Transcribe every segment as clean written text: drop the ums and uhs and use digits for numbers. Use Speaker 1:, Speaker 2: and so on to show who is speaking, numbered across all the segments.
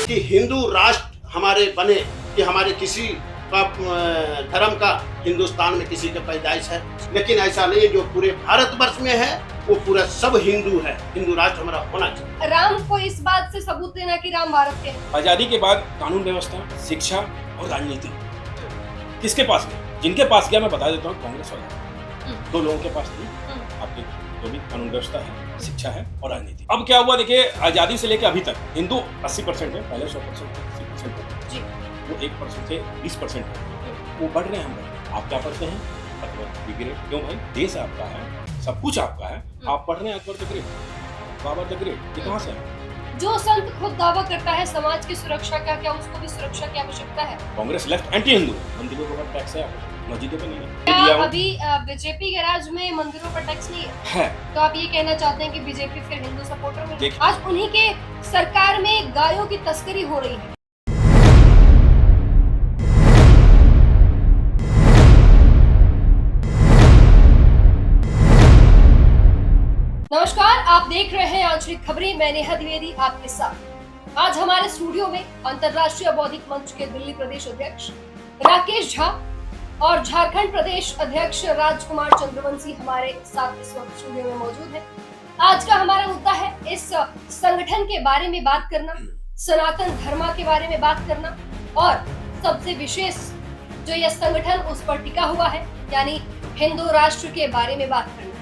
Speaker 1: कि हिंदू राष्ट्र हमारे बने, कि हमारे किसी का धर्म का हिंदुस्तान में किसी का पैदाइश है, लेकिन ऐसा नहीं। जो पूरे भारतवर्ष में है वो पूरा सब हिंदू है। हिंदू राष्ट्र हमारा होना चाहिए।
Speaker 2: राम को इस बात से सबूत देना कि राम भारत के हैं।
Speaker 3: आजादी के बाद कानून व्यवस्था, शिक्षा और राजनीति किसके पास गया? जिनके पास गया मैं बता देता हूँ, कांग्रेस वाला। दो लोगों के पास नहीं, आपके जो भी कानून व्यवस्था है, शिक्षा है और राजनीति। अब क्या हुआ देखिए, आजादी से लेकर अभी तक हिंदू 80% है, पहले 100% 80% जी, वो 1% थे 20% वो बढ़ रहे हैं। हम आप क्या पढ़ते हैं? Akbar the great. क्यों भाई? देश आपका है, सब कुछ आपका है, आप पढ़ रहे हैं Akbar the great, Babur the great. ये कहाँ से है?
Speaker 2: जो संत खुद दावा करता है समाज की सुरक्षा का, क्या उसको भी सुरक्षा की आवश्यकता है?
Speaker 3: कांग्रेस लेफ्ट एंटी हिंदू, मंदिरों के ऊपर टैक्स है, मस्जिदों पे नहीं है।
Speaker 2: क्या अभी बीजेपी के राज में मंदिरों पर टैक्स नहीं है? तो आप ये कहना चाहते हैं कि बीजेपी फिर हिंदू सपोर्टर में? आज उन्हीं के सरकार में गायों की तस्करी हो रही है। नमस्कार, आप देख रहे हैं आंचलिक खबरें। मैं नेहा द्विवेदी आपके साथ। आज हमारे स्टूडियो में अंतर्राष्ट्रीय बौद्धिक मंच के दिल्ली प्रदेश अध्यक्ष राकेश झा और झारखंड प्रदेश अध्यक्ष राजकुमार चंद्रवंशी हमारे साथ इस वक्त स्टूडियो में मौजूद हैं। आज का हमारा मुद्दा है इस संगठन के बारे में बात करना, सनातन धर्म के बारे में बात करना और सबसे विशेष जो यह संगठन उस पर टिका हुआ है यानी हिंदू राष्ट्र के बारे में बात करना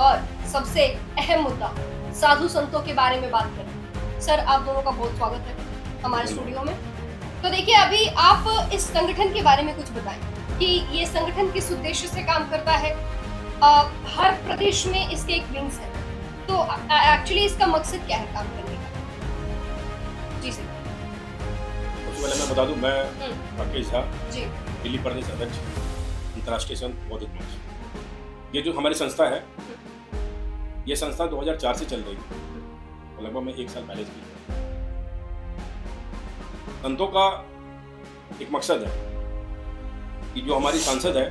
Speaker 2: और सबसे अहम मुद्दा साधु संतों के बारे में बात करना। सर, आप दोनों का बहुत स्वागत है हमारे स्टूडियो में। तो देखिए, अभी आप इस संगठन के बारे में कुछ बताएं कि ये संगठन किस उद्देश्य से काम करता है। हर प्रदेश में इसके एक विंग्स है, तो एक्चुअली इसका मकसद क्या है काम करने का? जी सर।
Speaker 3: सबसे पहले मैं बता दूं, मैं राकेश झा
Speaker 2: जी,
Speaker 3: दिल्ली प्रदेश अध्यक्ष अंतर्राष्ट्रीय संत बौद्धिक मंच। ये जो हमारी संस्था है, ये संस्था 2004 से चल रही है, तो लगभग मैं 1 साल पहले की। संतों का एक मकसद है कि जो हमारी सांसद है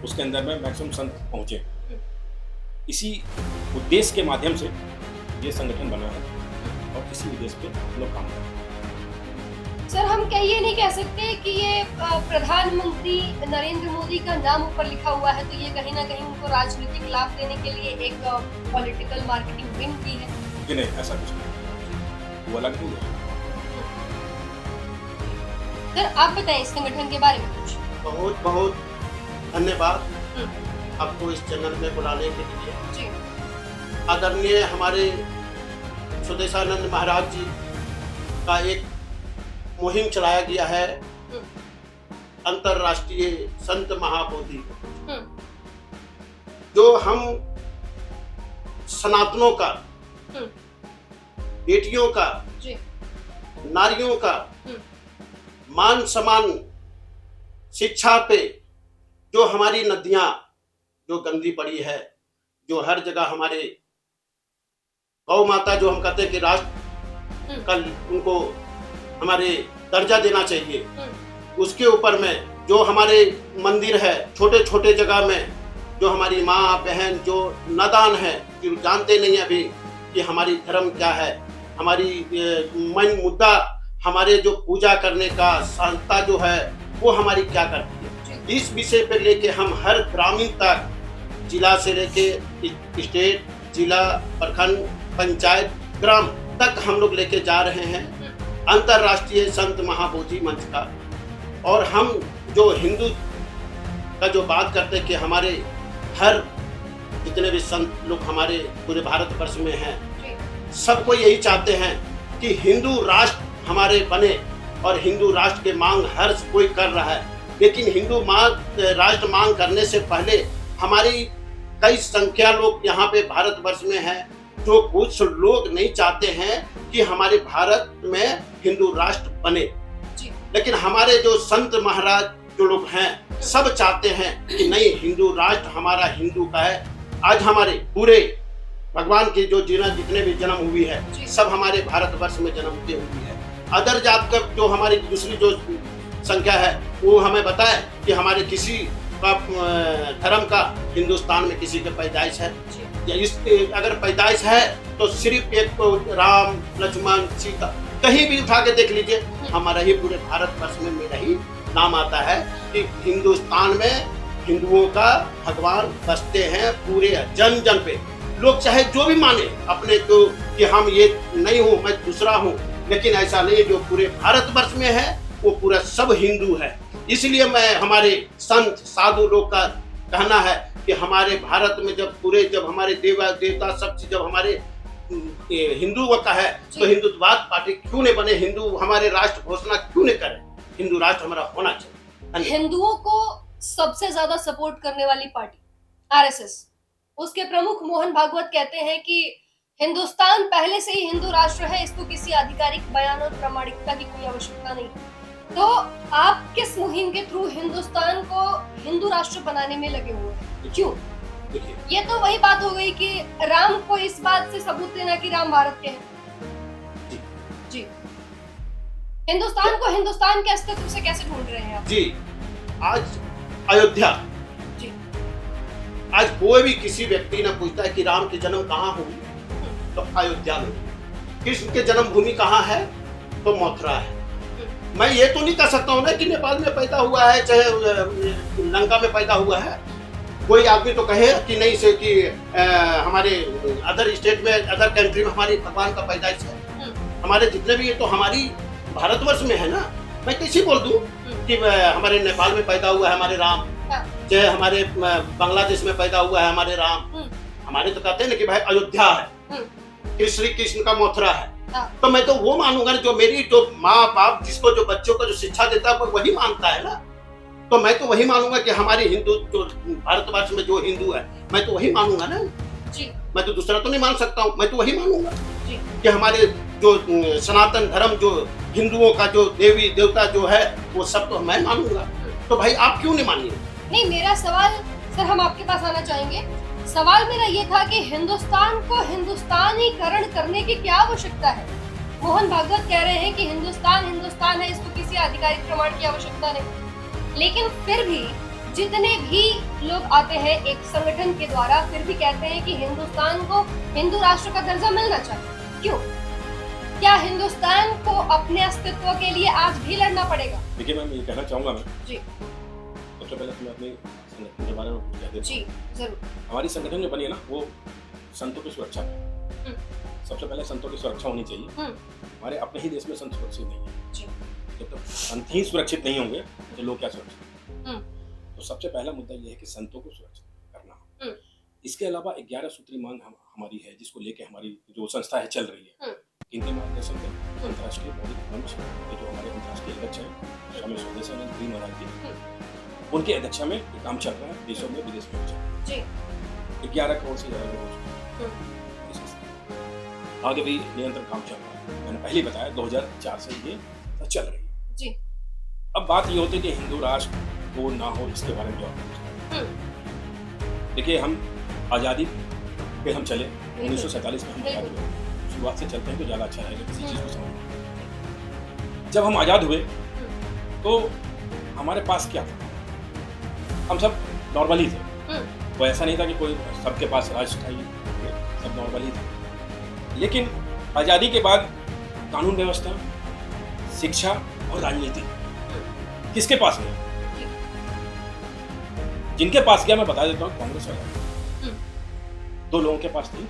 Speaker 3: उसके अंदर में मैक्सिमम संत पहुंचे। इसी उद्देश्य के माध्यम से ये संगठन बना है और इसी उद्देश्य पे हम लोग काम कर रहे हैं।
Speaker 2: सर, हम क्या ये नहीं कह सकते कि ये प्रधानमंत्री नरेंद्र मोदी का नाम ऊपर लिखा हुआ है, तो ये कहीं ना कहीं उनको राजनीतिक लाभ देने के लिए एक पॉलिटिकल मार्केटिंग विंग की है?
Speaker 3: कि नहीं, ऐसा कुछ नहीं, वो अलग नहीं है।
Speaker 2: सर, आप बताएं इस संगठन के बारे में कुछ।
Speaker 1: बहुत बहुत धन्यवाद आपको इस चैनल में बुलाने के लिए।
Speaker 2: जी,
Speaker 1: आदरणीय हमारे सुदेशानंद महाराज जी का एक मुहिम चलाया गया है, अंतर्राष्ट्रीय संत महाबोधि, जो हम सनातनों का, बेटियों का, नारियों का मान सम्मान, शिक्षा पे जो हमारी नदियां जो गंदी पड़ी है, जो हर जगह हमारे गौ माता जो हम कहते हैं कि राष्ट्र कल उनको हमारे दर्जा देना चाहिए, उसके ऊपर में जो हमारे मंदिर है, छोटे छोटे जगह में जो हमारी माँ बहन जो नादान है, जो जानते नहीं अभी कि हमारी धर्म क्या है, हमारी मन मुद्दा, हमारे जो पूजा करने का संस्था जो है वो हमारी क्या करती है, इस विषय पर लेके हम हर ग्रामीण तक, जिला से लेके स्टेट, जिला, प्रखंड, पंचायत, ग्राम तक हम लोग लेके जा रहे हैं अंतर्राष्ट्रीय संत महाबोधि मंच का। और हम जो हिंदू का जो बात करते हैं कि हमारे हर जितने भी संत लोग हमारे पूरे भारतवर्ष में हैं, सबको यही चाहते हैं कि हिंदू राष्ट्र हमारे बने, और हिंदू राष्ट्र के मांग हर कोई कर रहा है। लेकिन हिंदू राष्ट्र मांग करने से पहले हमारी कई संख्या लोग यहाँ पे भारतवर्ष में हैं, जो कुछ लोग नहीं चाहते हैं कि हमारे भारत में हिंदू राष्ट्र बने। लेकिन हमारे जो संत महाराज जो लोग हैं, सब चाहते हैं कि नहीं, हिंदू राष्ट्र हमारा हिंदू का है। आज हमारे पूरे भगवान की जो जितने भी जन्म हुई है, सब हमारे भारतवर्ष में जन्म हुई है। अदर जात का जो हमारी दूसरी जो संख्या है वो हमें बताए कि हमारे किसी का धर्म का हिंदुस्तान में किसी का पैदाइश है, या इस अगर पैदाइश है तो सिर्फ एक तो राम लक्ष्मण सीता, कहीं भी उठा के देख लीजिए हमारा ही पूरे भारतवर्ष में मेरा ही नाम आता है कि हिंदुस्तान में हिंदुओं का भगवान बसते हैं पूरे जन जन पे। लोग चाहे जो भी माने अपने को कि हम ये नहीं हूँ मैं दूसरा हूँ, लेकिन ऐसा नहीं, जो पूरे भारतवर्ष में है वो पूरा सब हिंदू है। इसलिए मैं हमारे संत साधु लोग का कहना है कि हमारे भारत में जब हमारे देवता सब चीज जब हमारे हिंदू का है तो हिंदुत्ववाद पार्टी क्यों नहीं बने, हिंदू हमारे राष्ट्र घोषणा क्यों नहीं करे, हिंदू राष्ट्र हमारा होना चाहिए।
Speaker 2: हिंदुओं को सबसे ज्यादा सपोर्ट करने वाली पार्टी आरएसएस, उसके प्रमुख मोहन भागवत कहते हैं कि हिंदुस्तान पहले से ही हिंदू राष्ट्र है, इसको किसी आधिकारिक बयान और प्रामाणिकता की कोई आवश्यकता नहीं। तो आप किस मुहिम के थ्रू हिंदुस्तान को हिंदू राष्ट्र बनाने में लगे हुए हैं, क्यों?
Speaker 1: देखिए,
Speaker 2: ये तो वही बात हो गई कि राम को इस बात से सबूत देना कि राम भारत के हैं। जी, हिंदुस्तान को हिंदुस्तान के अस्तित्व से कैसे ढूंढ रहे हैं आप?
Speaker 1: जी, आज अयोध्या,
Speaker 2: जी,
Speaker 1: आज कोई भी किसी व्यक्ति ने पूछता है कि राम की जन्म कहाँ हुई तो अयोध्या में, कृष्ण के जन्मभूमि कहाँ है तो मथुरा है। मैं ये तो नहीं कह सकता हूँ ना कि नेपाल में पैदा हुआ है चाहे लंका में पैदा हुआ है। कोई आदमी तो कहे कि नहीं से कि हमारे अदर स्टेट में अदर कंट्री में हमारी भगवान का पैदाइश है, हमारे जितने भी, ये तो हमारी भारतवर्ष में है ना। मैं कैसे बोल दूं कि हमारे नेपाल में पैदा हुआ है हमारे राम, चाहे हमारे बांग्लादेश में पैदा हुआ है हमारे राम। हमारे तो कहते हैं ना कि भाई अयोध्या है, श्री कृष्ण का मथुरा है। तो मैं तो वो मानूंगा ना, जो मेरी जो माँ बाप जिसको जो बच्चों को जो शिक्षा देता है वही मानता है ना। तो मैं तो वही मानूंगा कि हमारी हिंदू जो भारतवर्ष में जो हिंदू है मैं तो वही मानूंगा ना जी। मैं तो दूसरा तो नहीं मान सकता हूँ, मैं तो वही मानूंगा जी। कि हमारे जो सनातन धर्म जो हिंदुओं का जो देवी देवता जो है वो सब तो मैं मानूंगा। तो भाई आप क्यों नहीं मानिए?
Speaker 2: नहीं, मेरा सवाल सर, हम आपके पास आना चाहेंगे। सवाल मेरा ये था कि हिंदुस्तान को हिंदुस्तानीकरण करने की क्या आवश्यकता है? मोहन भागवत कह रहे हैं कि हिंदुस्तान हिंदुस्तान है, इसको किसी आधिकारिक प्रमाण की आवश्यकता नहीं। लेकिन फिर भी जितने भी लोग आते हैं एक संगठन के द्वारा, फिर भी कहते हैं कि हिंदुस्तान को हिंदू राष्ट्र का दर्जा मिलना चाहिए। क्यों? क्या हिंदुस्तान को अपने अस्तित्व के लिए आज भी लड़ना पड़ेगा?
Speaker 3: देखिए मैम, ये कहना चाहूंगा मैं
Speaker 2: जी,
Speaker 3: सबसे पहले तो मैं अपने संगठन के बारे में कुछ कह देता हूं।
Speaker 2: जी जरूर।
Speaker 3: हमारी संगठन जो बनी है ना वो संतों की सुरक्षा है। सबसे पहले संतों की सुरक्षा होनी चाहिए। हमारे अपने ही देश में संत सुरक्षित नहीं है जी। जब तक संत ही सुरक्षित नहीं होंगे तो लोग क्या सुरक्षित? तो सबसे पहला मुद्दा यह है कि संतों को सुरक्षित करना। इसके अलावा 11 सूत्री मांग हमारी है, जिसको लेके हमारी जो संस्था है चल रही है। इनके मार्गदर्शन में अंतर्राष्ट्रीय बौद्धिक मंच, जो हमारे अंतर्राष्ट्रीय अध्यक्ष हैं स्वामी स्वदेशानंद गिरी महाराज जी, उनके अध्यक्षता में ये काम चल रहा है देशों में विदेश में जी। 11 करोड़ से ज्यादा लोग आगे भी निरंतर काम चल रहा है। मैंने पहले बताया 2004 से ये चल रही है जी। अब बात ये होती है कि हिंदू राष्ट्र हो ना हो, इसके बारे में जो देखिए, हम आज़ादी पे हम चले 1947 में हम आज़ाद हुए। शुरुआत से चलते हैं तो ज़्यादा अच्छा रहेगा किसी चीज़ को समझना। जब हम आज़ाद हुए तो हमारे पास क्या था? हम सब नॉर्मल ही थे। तो ऐसा नहीं था कि कोई सबके पास राष्ट्र था, सब नॉर्मल ही था। लेकिन आज़ादी के बाद कानून व्यवस्था, शिक्षा और राजनीति किसके पास गया? जिनके पास गया मैं बता देता हूँ, कांग्रेस वाला। 2 लोगों के पास थी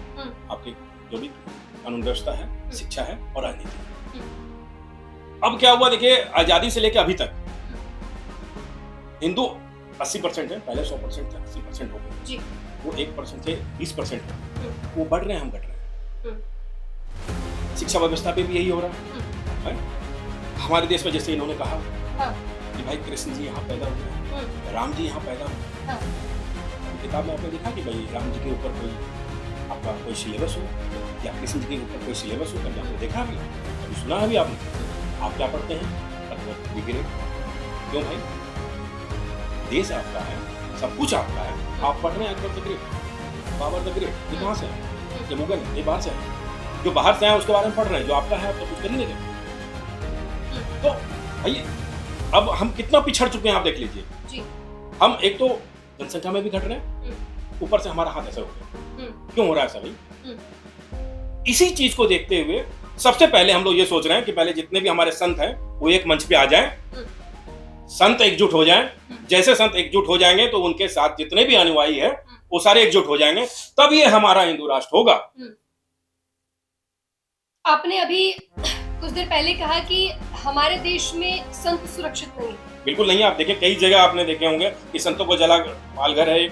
Speaker 3: आपके जो भी कानून व्यवस्था है, शिक्षा है और राजनीति। अब क्या हुआ देखिए, आजादी से लेकर अभी तक हिंदू 80% है, पहले 100% थे, 80% हो गए। वो 1% थे, 20% है, वो बढ़ रहे हैं, हम घट रहे हैं। शिक्षा व्यवस्था पे भी यही हो रहा है। हमारे देश में जैसे इन्होंने कहा कि भाई कृष्ण जी यहाँ पैदा हुए, राम जी यहाँ पैदा हुए। किताब में आपने देखा कि भाई राम जी के ऊपर कोई आपका कोई सिलेबस हो या कृष्ण जी के ऊपर कोई सिलेबस हो, कभी आपने देखा भी, कभी सुना भी आपने? आप क्या पढ़ते हैं? भगवत गीता। क्यों भाई? देश आपका है, सब कुछ आपका है, आप पढ़ रहे हैं Akbar the great, Babur the great. ये कहाँ से है? ये मुगल है, ये बाहर से है। जो बाहर से है उसके बारे में पढ़ रहे हैं, जो आपका है आप तो कुछ कर ही नहीं रहे। तो भाई अब हम कितना पिछड़ चुके हैं आप देख लीजिए। हम एक तो जनसंख्या में भी घट रहे हैं, ऊपर से हमारा हाथ ऐसा हो गया। क्यों हो रहा है ऐसा भाई? इसी चीज को देखते हुए सबसे पहले हम लोग ये सोच रहे हैं कि पहले जितने भी हमारे संत हैं वो एक मंच पे आ जाएं, संत एकजुट हो जाएं। जैसे संत एकजुट हो जाएंगे तो उनके साथ जितने भी अनुयायी है वो सारे एकजुट हो जाएंगे, तब ये हमारा हिंदू राष्ट्र होगा।
Speaker 2: आपने अभी कुछ देर पहले कहा कि हमारे देश में संत सुरक्षित नहीं है।
Speaker 3: बिल्कुल नहीं है। आप देखिए कई जगह आपने देखे होंगे कि संतों को जला, पालघर है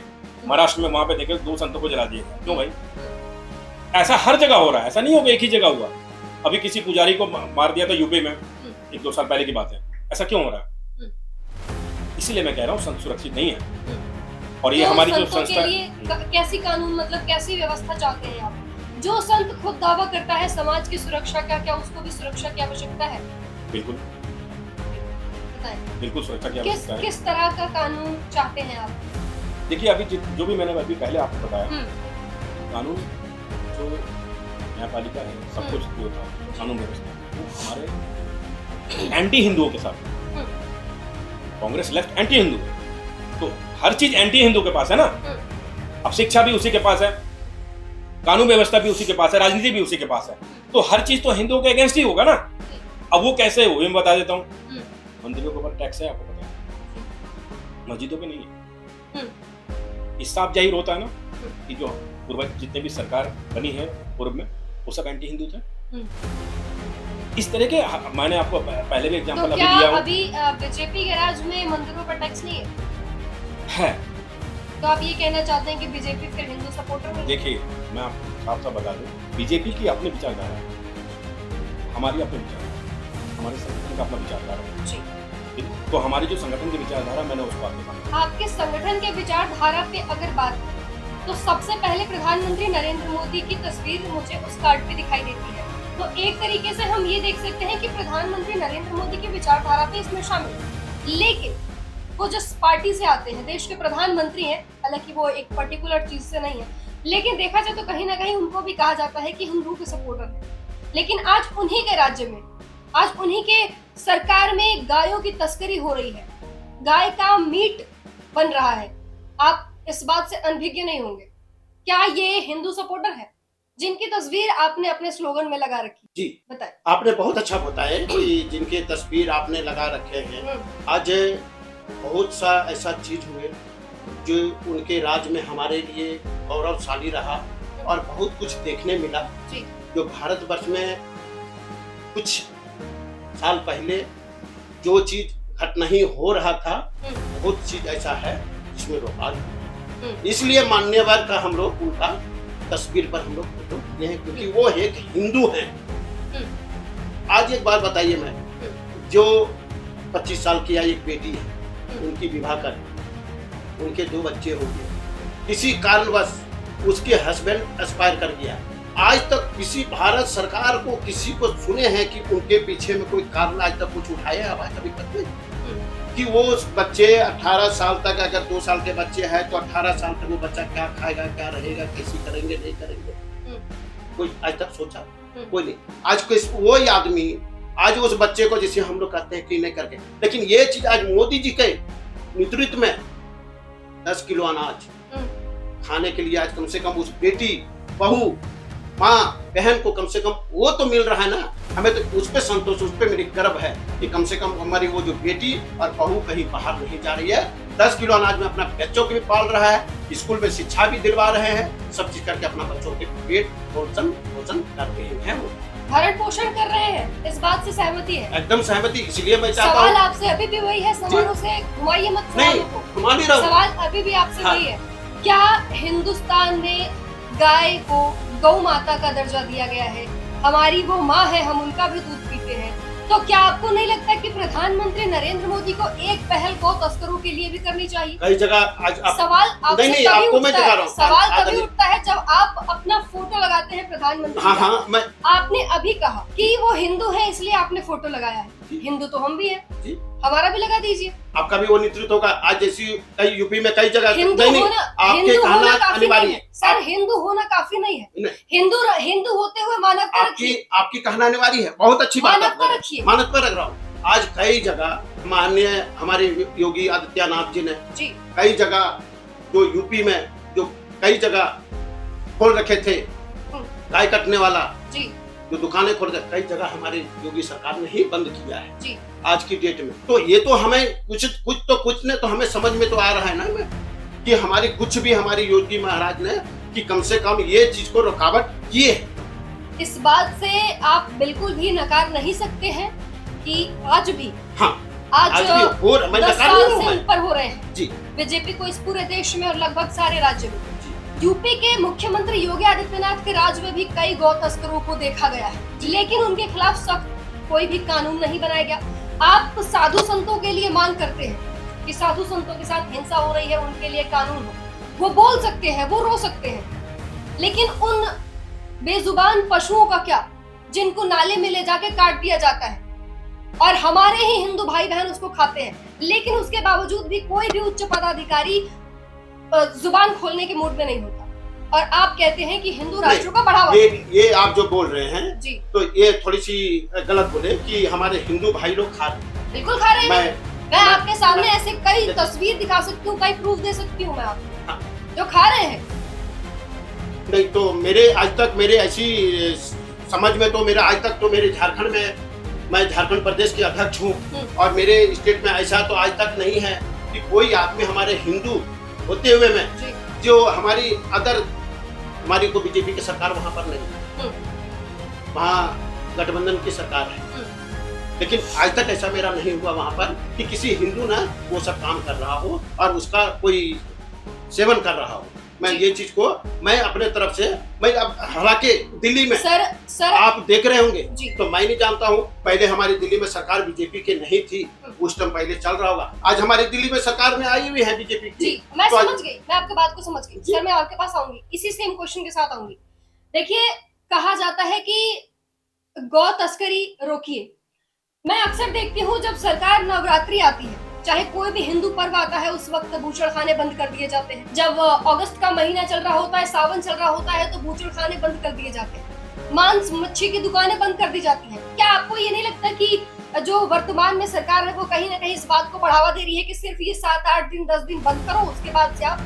Speaker 3: महाराष्ट्र में, वहां पे देखे 2 संतों को जला दिए। क्यों भाई? ऐसा हर जगह हो रहा है, ऐसा नहीं होगा एक ही जगह हुआ। अभी किसी पुजारी को मार दिया था यूपी में, 1-2 साल पहले की बात है। ऐसा क्यों हो रहा है? इसीलिए मैं कह रहा हूँ संत सुरक्षित नहीं है। और ये हमारी जो संस्था
Speaker 2: है, कैसी कानून मतलब कैसी व्यवस्था चाहते हैं आप? जो संत खुद दावा करता है समाज की सुरक्षा का, क्या उसको भी सुरक्षा की आवश्यकता है?
Speaker 3: बिल्कुल
Speaker 2: बताएं।
Speaker 3: बिल्कुल सुरक्षा की आवश्यकता है।
Speaker 2: किस तरह का कानून चाहते हैं आप?
Speaker 3: देखिए अभी जो भी मैंने अभी पहले आपको बताया, कानून जो न्यायपालिका है, सब कुछ जो था कानून व्यवस्था वो हमारे एंटी हिंदुओं के साथ, कांग्रेस लेफ्ट एंटी हिंदू, तो हर चीज एंटी हिंदू के पास है ना। अब शिक्षा भी उसी के पास है, कानून व्यवस्था भी उसी के पास है, राजनीति भी उसी के पास है, तो हर चीज तो हिंदुओं के अगेंस्ट ही होगा ना। अब वो कैसे हो मैं बता देता हूँ। मंदिरों के ऊपर टैक्स है, आपको पता है, मस्जिदों पे नहीं है। इससे साफ जाहिर होता है ना कि जो पूर्व जितने भी सरकार बनी है पूर्व में वो सब एंटी हिंदू थे। इस तरह के मैंने आपको पहले भी एग्जांपल अभी दिया हूं।
Speaker 2: अभी बीजेपी के राज में मंदिरों पर टैक्स नहीं है। तो आप ये कहना चाहते हैं कि बीजेपी फिर हिंदू सपोर्टर है?
Speaker 3: देखिए मैं आपको साफ साफ बता दूं, बीजेपी की अपनी विचारधारा है, हमारी अपनी विचारधारा, हमारे संगठन का अपना विचारधारा है जी। तो हमारी जो संगठन की विचारधारा, मैंने उसको आपके सामने।
Speaker 2: आपके संगठन के विचारधारा पे अगर बात तो सबसे पहले प्रधानमंत्री नरेंद्र मोदी की तस्वीर मुझे उस कार्ड पे दिखाई देती है। तो एक तरीके से हम ये देख सकते हैं कि प्रधानमंत्री नरेंद्र मोदी की विचारधारा भी इसमें शामिल है। लेकिन वो जिस पार्टी से आते हैं, देश के प्रधानमंत्री हैं, हालांकि वो एक पर्टिकुलर चीज से नहीं है, लेकिन देखा जाए तो कहीं ना कहीं उनको भी कहा जाता है कि हिंदू के सपोर्टर है। लेकिन आज उन्हीं के राज्य में, आज उन्हीं के सरकार में गायों की तस्करी हो रही है, गाय का मीट बन रहा है। आप इस बात से अनभिज्ञ नहीं होंगे। क्या ये हिंदू सपोर्टर है जिनकी तस्वीर आपने अपने स्लोगन में लगा रखी?
Speaker 1: जी
Speaker 2: बताएं।
Speaker 1: आपने बहुत अच्छा बताया कि जिनके तस्वीर आपने लगा रखे हैं। आज बहुत सा ऐसा चीज हुए जो उनके राज्य में हमारे लिए गौरवशाली रहा और बहुत कुछ देखने मिला
Speaker 2: जी। जो
Speaker 1: भारतवर्ष में कुछ साल पहले जो चीज घट नहीं हो रहा था, बहुत चीज ऐसा है जिसमें रोका। इसलिए मान्यवर का हम लोग उनका तस्वीर पर हम लोग फोटो लिए हैं, क्योंकि वो एक हिंदू हैं। आज एक बात बताइए, मैं जो 25 साल की एक बेटी है, उनकी विवाह कर, उनके 2 बच्चे हो गए, किसी कारणवश उसके हस्बैंड एक्सपायर कर गया। आज तक किसी भारत सरकार को किसी को सुने हैं कि उनके पीछे में कोई कारण आज तक कुछ उठाया है? कभी करते कि वो बच्चे 18 साल तक, अगर 2 साल के बच्चे हैं तो 18 साल तक वो बच्चा क्या खाएगा, क्या रहेगा, कैसी करेंगे, नहीं करेंगे, कोई आज तक सोचा? कोई नहीं। आज कोई वो आदमी आज उस बच्चे को, जिसे हम लोग कहते हैं कि नहीं करके, लेकिन ये चीज आज मोदी जी के नेतृत्व में 10 किलो अनाज खाने के लिए आज कम से कम उस बेटी, बहू, माँ, बहन को कम से कम वो तो मिल रहा है ना। हमें तो उस पे संतोष, उस पे मेरी गर्व है कि कम से कम हमारी वो जो बेटी और बहू कहीं बाहर नहीं जा रही है। 10 किलो अनाज में अपना बच्चों को भी पाल रहा है, स्कूल में शिक्षा भी दिलवा रहे हैं, सब चीज करके अपना बच्चों के पेट पोषण कर रहे हैं, वो
Speaker 2: भरण पोषण कर रहे हैं। इस बात से सहमति है? एकदम
Speaker 1: सहमति। इसलिए मैं चाहता हूँ,
Speaker 2: सवाल आपसे अभी भी वही है, सवालों से घुमाइए मत।
Speaker 1: नहीं घुमा नहीं रहा हूँ,
Speaker 2: सवाल अभी भी आपसे वही है। क्या हिंदुस्तान में गाय को गौ माता का दर्जा दिया गया है? हमारी वो माँ है, हम उनका भी दूध पीते हैं। तो क्या आपको नहीं लगता कि प्रधानमंत्री नरेंद्र मोदी को एक पहल गौ तस्करों के लिए भी करनी चाहिए?
Speaker 1: कई जगह आज
Speaker 2: सवाल आपसे
Speaker 1: नहीं, आपको मैं दिखा रहा हूं।
Speaker 2: सवाल तभी उठता है जब आप अपना फोटो लगाते हैं प्रधानमंत्री।
Speaker 1: हाँ, मैं
Speaker 2: आपने अभी कहा कि वो हिंदू है इसलिए आपने फोटो लगाया है। हिंदू तो हम भी है, हमारा भी लगा दीजिए।
Speaker 1: आपका भी वो नेतृत्व होगा। आज जैसी कई यूपी में कई जगह
Speaker 2: हिंदू होना
Speaker 1: अनिवार्य है
Speaker 2: सर, हिंदू होना काफी नहीं है। हिंदू होते हुए मानवता रखिए।
Speaker 1: आपकी कहना अनिवार्य है, बहुत अच्छी बात
Speaker 2: रखिए,
Speaker 1: मानवता रख रहा हूँ। आज कई जगह माननीय हमारे योगी आदित्यनाथ जी ने कई जगह जो यूपी में जो कई जगह खोल रखे थे, गाय कटने वाला
Speaker 2: जी
Speaker 1: जो दुकानें खोल रखे, कई जगह हमारी योगी सरकार ने ही बंद किया है
Speaker 2: जी
Speaker 1: आज की डेट में। तो ये तो हमें कुछ ने तो हमें समझ में तो आ रहा है ना कि हमारी कुछ भी हमारी योगी महाराज ने कि कम से कम ये चीज को रुकावट किए है।
Speaker 2: इस बात से आप बिल्कुल भी नकार नहीं सकते हैं कि आज भी
Speaker 1: हाँ
Speaker 2: आज
Speaker 1: भी हो रहा, मैं
Speaker 2: 10
Speaker 1: नकार नहीं
Speaker 2: साल
Speaker 1: हूं
Speaker 2: से
Speaker 1: मैं।
Speaker 2: ऊपर हो रहे हैं
Speaker 1: जी
Speaker 2: बीजेपी को इस पूरे देश में और लगभग सारे राज्य में।
Speaker 1: जी
Speaker 2: यूपी के मुख्यमंत्री योगी आदित्यनाथ के राज में भी कई गौ तस्करों को देखा गया है, लेकिन उनके खिलाफ सख्त कोई भी कानून नहीं बनाया गया। आप साधु संतों के लिए मांग करते हैं कि साधु संतों के साथ हिंसा हो रही है, उनके लिए कानून हो। वो बोल सकते हैं, वो रो सकते हैं, लेकिन उन बेजुबान पशुओं का क्या जिनको नाले में ले जाके काट दिया जाता है और हमारे ही हिंदू भाई बहन उसको खाते हैं, लेकिन उसके बावजूद भी कोई भी उच्च पदाधिकारी जुबान खोलने के मूड में नहीं होता। और आप कहते हैं कि हिंदू राष्ट्रों का बढ़ावा।
Speaker 1: ये आप जो बोल रहे हैं
Speaker 2: जी
Speaker 1: तो ये थोड़ी सी गलत बोले कि हमारे हिंदू भाई लोग खा रहे हैं।
Speaker 2: बिल्कुल खा रहे हैं। मैं
Speaker 1: मैं
Speaker 2: आपके सामने ऐसे कई तस्वीर दिखा सकती हूँ, कई प्रूफ दे सकती हूँ मैं आपको
Speaker 1: हाँ।
Speaker 2: जो खा रहे हैं।
Speaker 1: नहीं तो मेरे आज तक मेरे ऐसी समझ में तो मेरा आज तक तो मेरे झारखंड में, मैं झारखंड प्रदेश के अध्यक्ष हूँ और मेरे स्टेट में ऐसा तो आज तक नहीं है कि कोई आदमी हमारे हिंदू होते हुए में
Speaker 2: जी
Speaker 1: जो हमारी हमारी को बीजेपी की सरकार वहां पर नहीं है, वहाँ गठबंधन की सरकार है। लेकिन आज तक ऐसा मेरा नहीं हुआ वहां पर कि किसी हिंदू ने वो सब काम कर रहा हो और उसका कोई सेवन कर रहा हो। मैं ये चीज को मैं अपने तरफ से मैं अब हालांकि दिल्ली में
Speaker 2: सर
Speaker 1: आप देख रहे होंगे
Speaker 2: जी।
Speaker 1: तो मैं नहीं जानता हूँ, पहले हमारी दिल्ली में सरकार बीजेपी की नहीं थी, उस टाइम पहले चल रहा होगा। आज हमारी दिल्ली में सरकार में आई हुई है बीजेपी की।
Speaker 2: जी मैं
Speaker 1: तो
Speaker 2: समझ गई, मैं आपकी बात को समझ गई। सर मैं आपके पास आऊंगी, इसी सेम क्वेश्चन के साथ आऊंगी। देखिए कहा जाता है कि गौ तस्करी रोकिए। मैं अक्सर देखती हूँ जब सरकार नवरात्रि आती है, चाहे कोई भी हिंदू पर्व आता है, उस वक्त बूचड़खाने बंद कर दिए जाते हैं। जब अगस्त का महीना चल रहा होता है, सावन चल रहा होता है, तो बूचड़खाने बंद कर दिए जाते हैं, मांस मच्छी की दुकानें बंद कर दी जाती हैं। क्या आपको ये नहीं लगता कि जो वर्तमान में सरकार है वो कहीं ना कहीं इस बात को बढ़ावा दे रही है कि सिर्फ ये 7-8 दिन 10 दिन बंद करो, उसके बाद से आप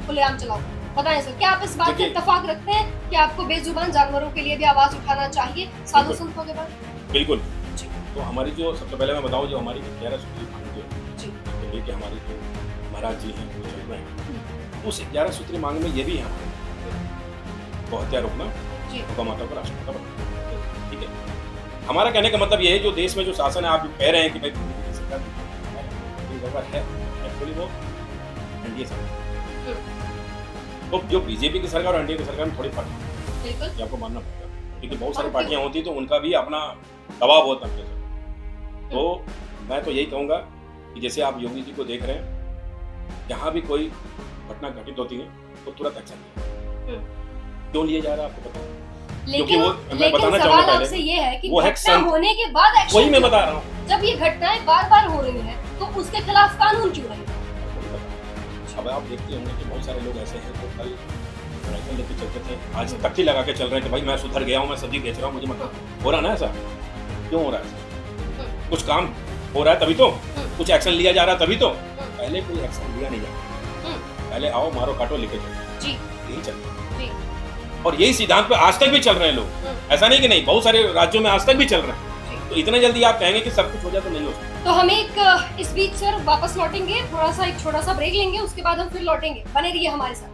Speaker 2: खुलेआम चलाओ? बताएं सर, क्या आप इस बात से इत्तेफाक रखते हैं कि आपको बेजुबान जानवरों के लिए भी आवाज उठाना चाहिए साधु संतों के बाद?
Speaker 3: बिल्कुल। तो हमारी जो सबसे पहले मैं बताऊं, जो हमारी 11 सूत्री मांग जो लेके हमारे जो महाराज जी हैं वो चल रहे हैं, उस 11 सूत्री मांग में ये भी है गौ हत्या रोकना, गौ माता को राष्ट्रपिता बनाना। ठीक है, हमारा कहने का मतलब ये है जो देश में जो शासन है, आप जो कह रहे हैं कि भाई सरकार है, एक्चुअली वो एनडीए सरकार, तो जो बीजेपी की सरकार और एनडीए की सरकार में थोड़ी फर्क है, ये आपको मानना पड़ेगा, क्योंकि बहुत सारी पार्टियां होती तो उनका भी अपना दबाव होता है। तो मैं तो यही कहूँगा कि जैसे आप योगी जी को देख रहे हैं, जहाँ भी कोई घटना घटित होती है तो तुरंत एक्शन क्यों लिया जा रहा है आपको पता है? क्योंकि वो मैं बताना चाहूँगा पहले
Speaker 2: ये है कि
Speaker 3: वो है
Speaker 2: घटना होने के बाद एक्शन,
Speaker 3: वही मैं बता रहा हूँ,
Speaker 2: जब ये घटनाएं बार-बार हो रही हैं तो उसके खिलाफ कानून क्यों नहीं?
Speaker 3: अब आप देखते होंगे कि बहुत सारे लोग ऐसे हैं जो कल राइफल लेके चलते थे, आज तख्ती लगा के चल रहे हैं कि भाई मैं सुधर गया हूँ, मैं सब्जी बेच रहा हूँ, मुझे मतलब हो रहा ना ऐसा? क्यों हो रहा है? कुछ काम हो रहा है तभी तो, कुछ एक्शन लिया जा रहा है तभी तो। पहले कोई एक्शन लिया नहीं जाता, पहले आओ मारो काटो लेके चलो, यही चल रहा है और यही सिद्धांत पे आज तक भी चल रहे हैं लोग। ऐसा नहीं कि नहीं, बहुत सारे राज्यों में आज तक भी चल रहे हैं। तो इतना जल्दी आप कहेंगे कि सब कुछ हो जाए तो नहीं हो सकता।
Speaker 2: तो हम एक इस बीच सर वापस लौटेंगे, थोड़ा सा एक छोटा सा ब्रेक लेंगे, उसके बाद हम फिर लौटेंगे। बने रहिए हमारे साथ।